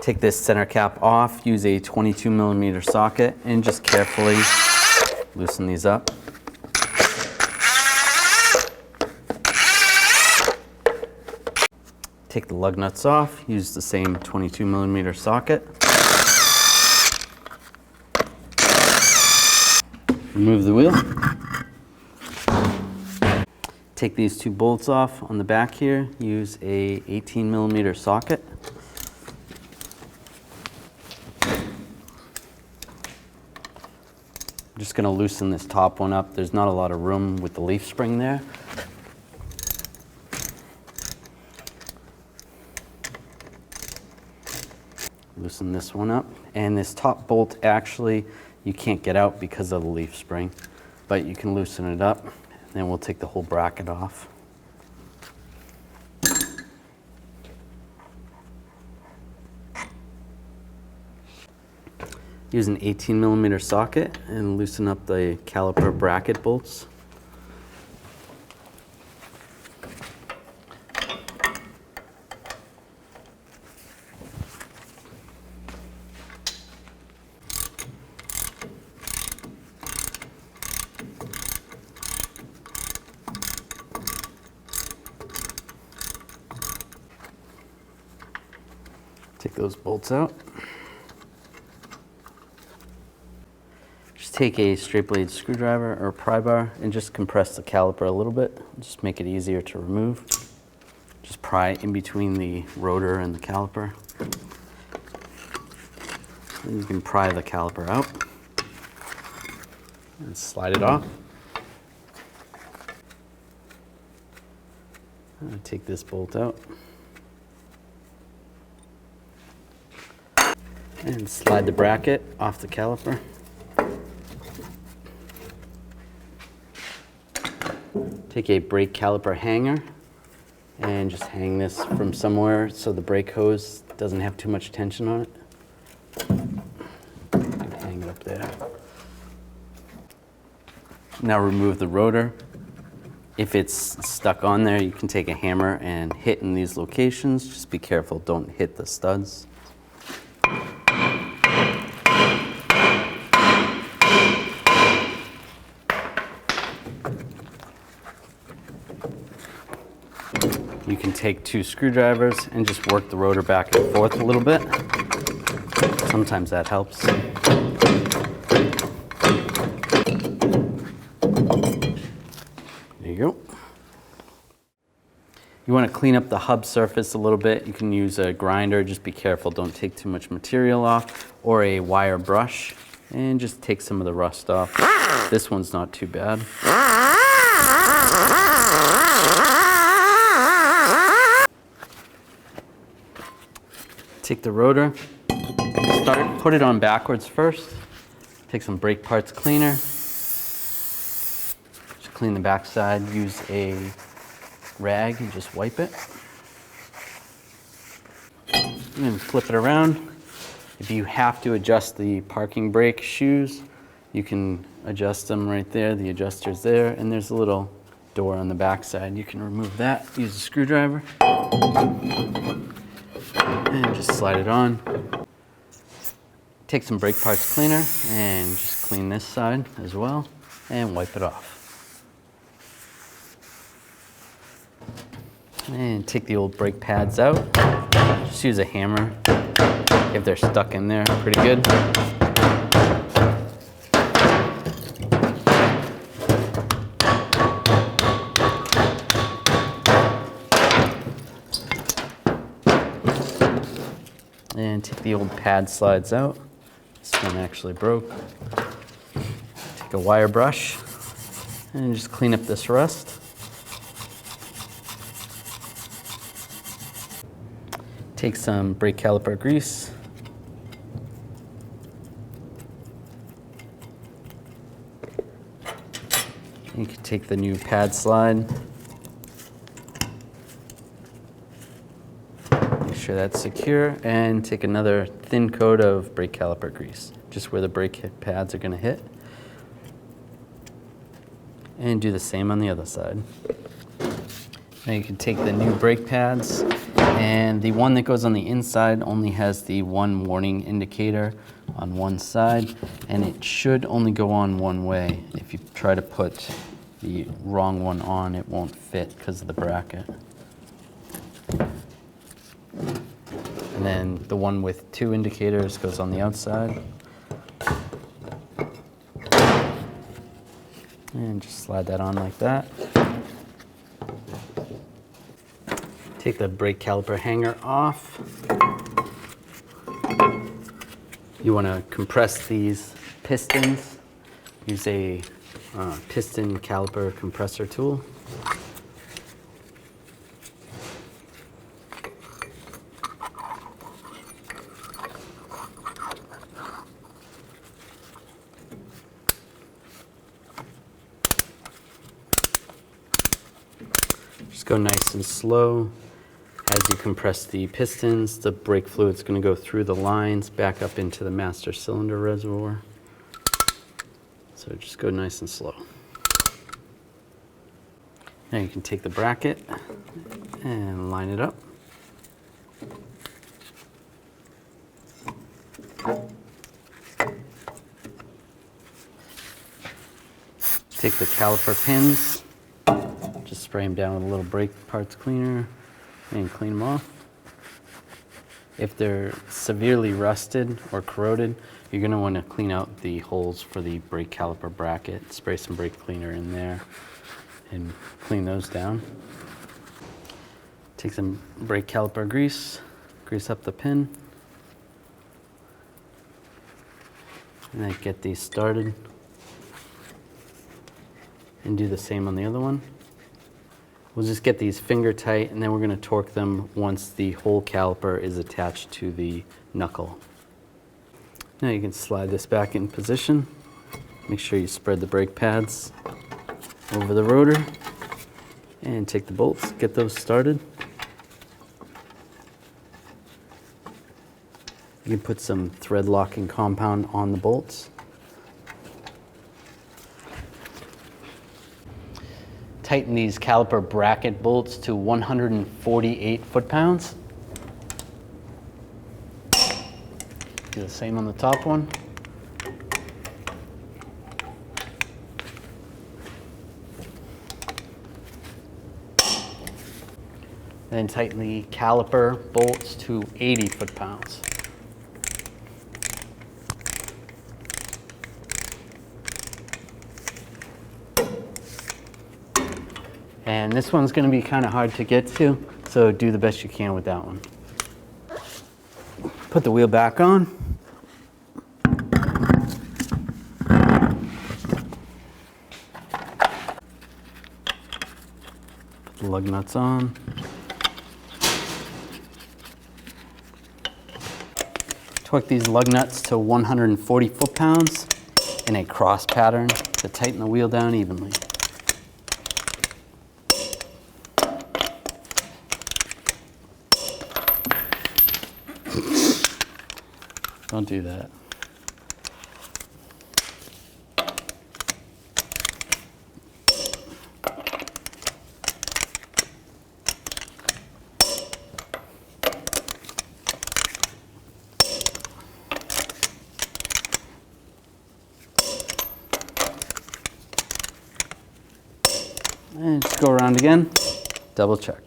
Take this center cap off, use a 22mm socket, and just carefully loosen these up. Take the lug nuts off, use the same 22mm socket. Remove the wheel. Take these two bolts off on the back here, use a 18mm socket. I'm just going to loosen this top one up. There's not a lot of room with the leaf spring there. Loosen this one up. And this top bolt, actually, you can't get out because of the leaf spring, but you can loosen it up. And then we'll take the whole bracket off. Use an 18mm socket and loosen up the caliper bracket bolts. Take those bolts out. Just take a straight blade screwdriver or pry bar and just compress the caliper a little bit. Just make it easier to remove. Just pry in between the rotor and the caliper. And you can pry the caliper out and slide it off. Take this bolt out. And slide the bracket off the caliper. Take a brake caliper hanger and just hang this from somewhere so the brake hose doesn't have too much tension on it. Hang it up there. Now remove the rotor. If it's stuck on there, you can take a hammer and hit in these locations. Just be careful, don't hit the studs. You can take two screwdrivers and just work the rotor back and forth a little bit. Sometimes that helps. There you go. You want to clean up the hub surface a little bit. You can use a grinder. Just be careful, don't take too much material off, or a wire brush, and just take some of the rust off. This one's not too bad. Take the rotor, put it on backwards first. Take some brake parts cleaner. Just clean the backside, use a rag and just wipe it. And then flip it around. If you have to adjust the parking brake shoes, you can adjust them right there. The adjuster's there, and there's a little door on the backside. You can remove that, use a screwdriver. And just slide it on. Take some brake parts cleaner and just clean this side as well and wipe it off. And take the old brake pads out. Just use a hammer if they're stuck in there pretty good. And take the old pad slides out. This one actually broke. Take a wire brush and just clean up this rust. Take some brake caliper grease. You can take the new pad slide. Make sure that's secure, and take another thin coat of brake caliper grease, just where the brake pads are going to hit. And do the same on the other side. Now you can take the new brake pads, and the one that goes on the inside only has the one warning indicator on one side, and it should only go on one way. If you try to put the wrong one on, it won't fit because of the bracket. And then the one with two indicators goes on the outside. And just slide that on like that. Take the brake caliper hanger off. You want to compress these pistons. Use a piston caliper compressor tool. Just go nice and slow. As you compress the pistons, the brake fluid is going to go through the lines back up into the master cylinder reservoir. So just go nice and slow. Now you can take the bracket and line it up. Take the caliper pins, just spray them down with a little brake parts cleaner and clean them off. If they're severely rusted or corroded, you're going to want to clean out the holes for the brake caliper bracket. Spray some brake cleaner in there and clean those down. Take some brake caliper grease, grease up the pin, and then get these started. And do the same on the other one. We'll just get these finger tight, and then we're going to torque them once the whole caliper is attached to the knuckle. Now you can slide this back in position. Make sure you spread the brake pads over the rotor, and take the bolts, get those started. You can put some thread locking compound on the bolts. Tighten these caliper bracket bolts to 148 foot-pounds. Do the same on the top one. Then tighten the caliper bolts to 80 foot-pounds. And this one's going to be kind of hard to get to, so do the best you can with that one. Put the wheel back on. Put the lug nuts on. Torque these lug nuts to 140 foot-pounds in a cross pattern to tighten the wheel down evenly. Don't do that. And just go around again, double check.